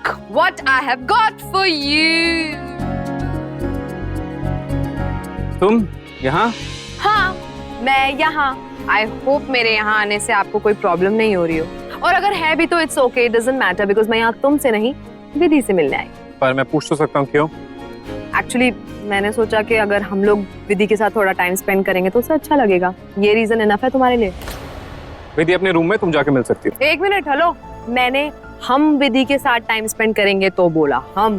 Look what I have got for you. तुम यहाँ? हाँ, मैं यहाँ. I hope मेरे यहाँ आने से आपको कोई प्रॉब्लम नहीं हो रही हो. और अगर है भी तो it's okay, it doesn't matter because मैं यहाँ तुमसे नहीं, विधि से मिलने आई. पर मैं पूछ तो सकता हूँ क्यों? Actually, मैंने सोचा कि अगर हम लोग विधि के साथ थोड़ा टाइम स्पेंड करेंगे तो उसे अच्छा लगेगा. ये रीजन इनफ है तुम्हारे लिए. विधि अपने रूम में, तुम जाके मिल सकती हो. एक मिनट, हेलो. मैंने हम विधि के साथ टाइम स्पेंड करेंगे तो बोला हम.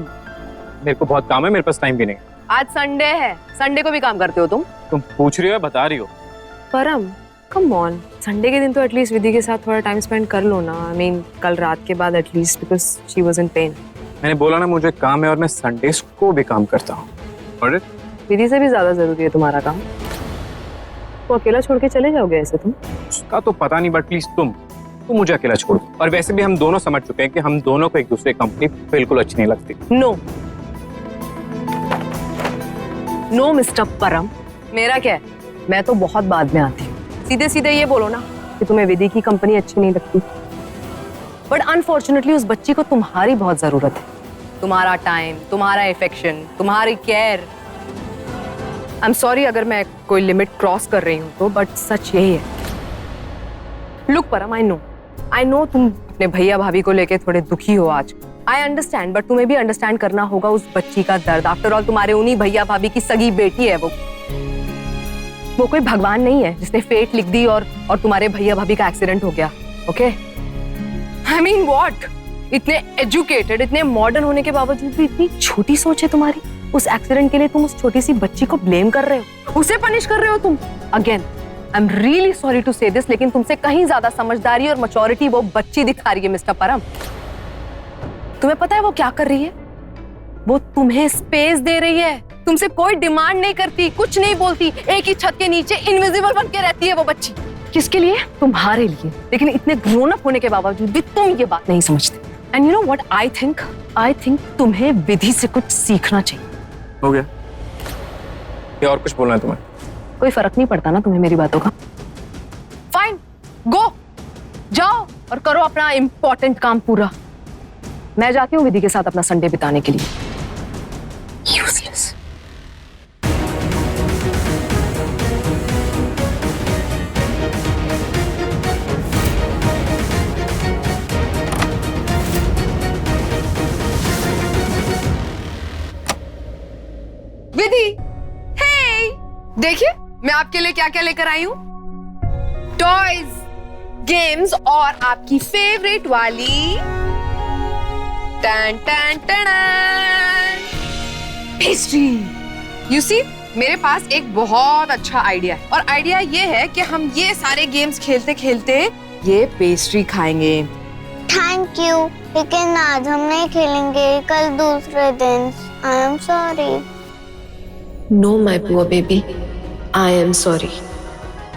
मेरे को बहुत काम है, मेरे पास टाइम भी नहीं. आज संडे है, संडे को भी काम करते हो तुम? तुम पूछ रही हो, बता रही हो. परम, कम ऑन, संडे के दिन तो एटलीस्ट विधि के साथ थोड़ा टाइम स्पेंड कर लो ना. आई मीन कल रात के बाद at least, because she was in pen. मैंने बोला ना मुझे काम है और मैं संडेज को भी काम करता हूँ. और विधि से भी ज्यादा जरूरी है तुम्हारा काम. तो अकेला छोड़ के चले जाओगे ऐसे तुम? उसका तो पता नहीं, बट प्लीज तुम मुझे अकेला छोड़ दो. और वैसे भी हम दोनों समझ चुके हैं कि हम दोनों को एक दूसरे कंपनी बिल्कुल अच्छी नहीं लगती. नो नो मिस्टर परम, मेरा क्या है, मैं तो बहुत बाद में आती हूँ. सीधे सीधे ये बोलो ना कि तुम्हें विधि की कंपनी अच्छी नहीं लगती. बट अनफॉर्चुनेटली उस बच्ची को तुम्हारी बहुत जरूरत है. तुम्हारा टाइम, तुम्हारा एफेक्शन, तुम्हारी केयर. आई एम सॉरी अगर मैं कोई लिमिट क्रॉस कर रही हूँ तो, बट सच यही है. लुक परम, आई नो तुम अपने भैया भाभी को लेके थोड़े दुखी हो आज. आई अंडरस्टैंड, बट तुम्हें भी अंडरस्टैंड करना होगा उस बच्ची का दर्द. आफ्टर ऑल तुम्हारे उन्हीं भैया भाभी की सगी बेटी है वो कोई भगवान नहीं है जिसने फेट लिख दी और तुम्हारे भैया भाभी का एक्सीडेंट हो गया. ओके, आई मीन व्हाट, इतने एजुकेटेड, इतने मॉडर्न होने के बावजूद भी इतनी छोटी सोच है तुम्हारी. उस एक्सीडेंट के लिए तुम उस छोटी सी बच्ची को ब्लेम कर रहे हो, उसे पनिश कर रहे हो तुम. Again I am really sorry to say this, लेकिन तुमसे कहीं ज्यादा समझदारी और मैच्योरिटी वो बच्ची दिखा रही है मिस्टर परम. तुम्हें पता है वो क्या कर रही है? वो तुम्हें स्पेस दे रही है. तुमसे कोई डिमांड नहीं करती, कुछ नहीं बोलती. एक ही छत के नीचे इनविजिबल बन के रहती है वो बच्ची. किसके लिए? तुम्हारे लिए. लेकिन इतने ग्रोन अप होने के बावजूद भी तुम ये बात नहीं समझते. And you know what I think तुम्हें विधि से कुछ सीखना चाहिए. हो गया क्या? और कुछ बोलना है तुम्हें? कोई फर्क नहीं पड़ता ना तुम्हें मेरी बातों का. फाइन, गो, जाओ और करो अपना इंपॉर्टेंट काम पूरा. मैं जाती हूँ विधि के साथ अपना संडे बिताने के लिए. यूजलेस. विधि, हे, देखिए मैं आपके लिए क्या क्या लेकर आई हूँ. टॉयज, गेम्स और आपकी फेवरेट वाली टन टन टन पेस्ट्री. यू सी, मेरे पास एक बहुत अच्छा आइडिया है. और आइडिया ये है कि हम ये सारे गेम्स खेलते खेलते ये पेस्ट्री खाएंगे. थैंक यू, लेकिन आज हम नहीं खेलेंगे, कल दूसरे दिन. I am sorry. No my poor baby, I am sorry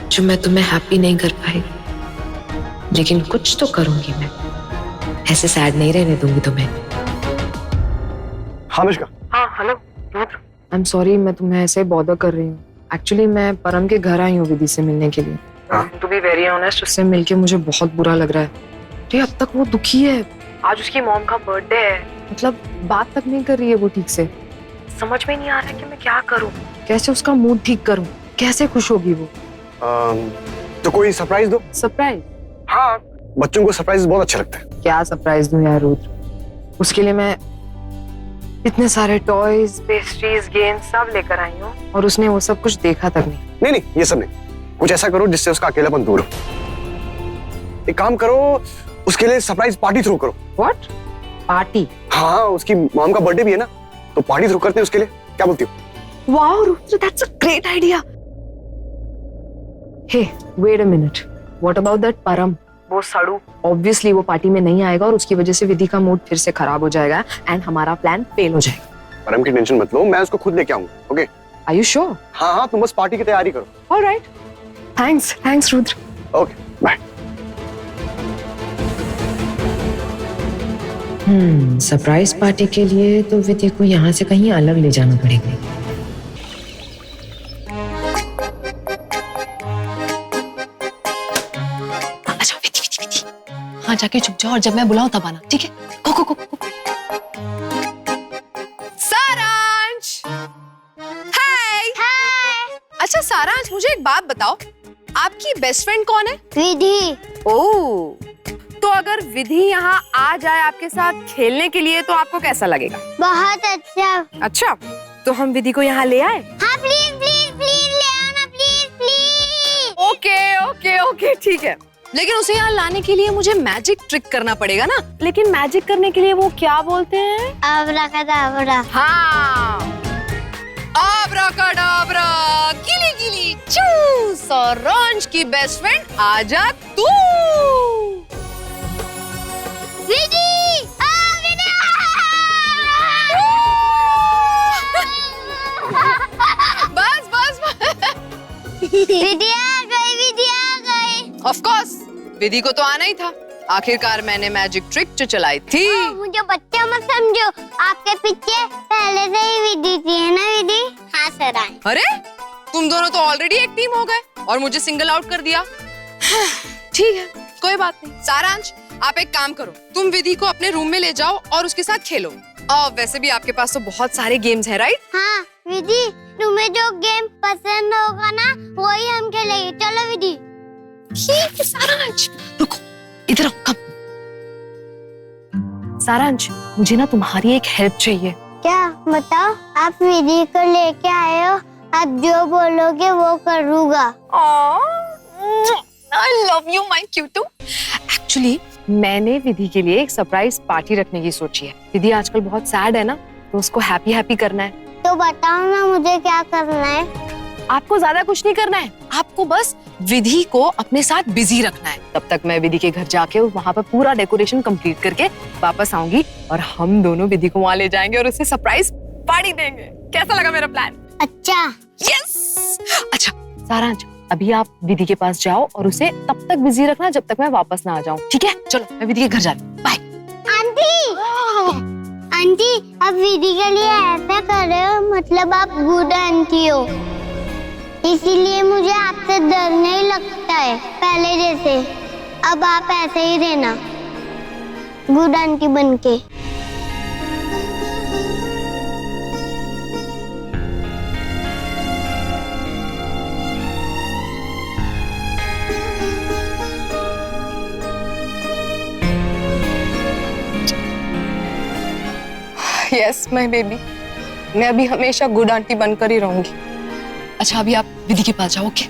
जो मैं तुम्हें हैप्पी नहीं कर पाई, लेकिन कुछ तो करूंगी मैं. ऐसे सैड नहीं रहने दूंगी तुम्हें. हाँ अनुष्का. हाँ हेलो. आई एम सॉरी मैं तुम्हें ऐसे बॉदर कर रही हूँ. एक्चुअली मैं परम के घर आई हूँ विधि से मिलने के लिए. टू बी वेरी ऑनेस्ट, उससे मिलके मुझे बहुत बुरा लग रहा है. तो अब तक वो दुखी है. आज उसकी मॉम का बर्थडे है. मतलब बात तक नहीं कर रही है वो ठीक से. समझ में नहीं आ रहा है कि मैं क्या करूं, कैसे उसका मूड ठीक करूं, कैसे खुश होगी वो. तो कोई सरप्राइज दो. सरप्राइज? हाँ, बच्चों को सरप्राइज बहुत अच्छा लगता है. क्या सरप्राइज दूं यार रुद्र? उसके लिए मैं इतने सारे टॉयज, पेस्ट्रीज, गेम्स सब लेकर आई हूँ और उसने वो सब कुछ देखा तक नहीं. नहीं, ये सब नहीं. कुछ ऐसा करो जिससे उसका अकेलापन दूर हो. एक काम करो, उसके लिए सरप्राइज पार्टी थ्रो करो. व्हाट? पार्टी? हाँ, उसकी मॉम का बर्थडे भी है ना, तो पार्टी थ्रो करते हैं उसके लिए. क्या बोलती हो? Wow Rudra, that's a great idea. Hey, wait a minute. What about that Param? वो सड़ू ऑब्वियसली वो पार्टी में नहीं आएगा और उसकी वजह से विधि का मूड फिर से खराब हो जाएगा एंड हमारा प्लान फेल हो जाएगा. परम की टेंशन मत लो, मैं उसको खुद लेके आऊंगा. ओके? Are you sure? हाँ, तुम बस पार्टी की तैयारी करो. Alright. Thanks Rudra. Okay, bye. Surprise party के लिए तो विधि को यहाँ से कहीं अलग ले जाना पड़ेगा. अच्छा विधि, हाँ जाके छुप जाओ और जब मैं बुलाऊं तब आना. ठीक है? गो. अच्छा सारांश, मुझे एक बात बताओ, आपकी बेस्ट फ्रेंड कौन है? विधि। ओह, तो अगर विधि यहाँ आ जाए आपके साथ खेलने के लिए तो आपको कैसा लगेगा? बहुत अच्छा। अच्छा, तो हम विधि को यहाँ ले आए? हाँ प्लीज प्लीज प्लीज ले आओ ना, please please. Okay okay okay, ठीक है, लेकिन उसे यहाँ लाने के लिए मुझे मैजिक ट्रिक करना पड़ेगा ना। लेकिन मैजिक करने के लिए वो क्या बोलते हैं? अब्राकडाब्रा। हाँ, अब्राकडाब्रा, गिली गिली चू, सारांश की बेस्ट फ्रेंड आजा तू। विधि, विधि। बस बस विधि आ गई, विधि आ गई। ऑफ कोर्स, विधि को तो आना ही था। आखिरकार मैंने मैजिक ट्रिक जो चलाई थी। मुझे बच्चा मत समझो, आपके पीछे पहले से ही विधि थी, है ना विधि? हाँ सर। अरे, तुम दोनों तो ऑलरेडी एक टीम हो गए और मुझे सिंगल आउट कर दिया। ठीक है, कोई बात नहीं। सारांश, आप एक काम करो, तुम विधि को अपने रूम में ले जाओ और उसके साथ खेलो। और वैसे भी आपके पास तो बहुत सारे गेम्स हैं, राइट? हाँ विधि, तुम्हें जो गेम पसंद होगा ना वही हम खेलेंगे। चलो विधि। ठीक है सारांश, रुको, इधर आओ, कम। सारांश, मुझे ना तुम्हारी एक हेल्प चाहिए। क्या? बताओ। आप विधि को लेके आए हो, आप जो बोलोगे वो करूँगा। I love you, my cutie. Actually, मैंने विधि के लिए एक सरप्राइज पार्टी रखने की सोची है। विधि आजकल बहुत सैड है ना, तो उसको हैप्पी हैप्पी करना है। तो बताओ ना मुझे क्या करना है। आपको ज्यादा कुछ नहीं करना है, आपको बस विधि को अपने साथ बिजी रखना है। तब तक मैं विधि के घर जाके वहाँ पर पूरा डेकोरेशन कंप्लीट करके वापस आऊंगी और हम दोनों विधि को वहाँ ले जाएंगे और उसे सरप्राइज पार्टी देंगे। कैसा लगा मेरा प्लान? अच्छा। यस। अच्छा सारांश, अभी आप विधि के पास जाओ और उसे तब तक बिजी रखना जब तक मैं वापस ना आ जाऊं, ठीक है? चलो, मैं विधि के घर जाती हूँ। बाय। आंटी, आंटी, आप विधि के लिए ऐसा कर रहे हो, मतलब आप गुड आंटी हो, इसीलिए मुझे आपसे डर नहीं लगता है पहले जैसे। अब आप ऐसे ही रहना, गुड आंटी बनके। यस माय बेबी, मैं अभी हमेशा गुड आंटी बनकर ही रहूंगी। अच्छा, अभी आप विधि के पास जाओ, ओके?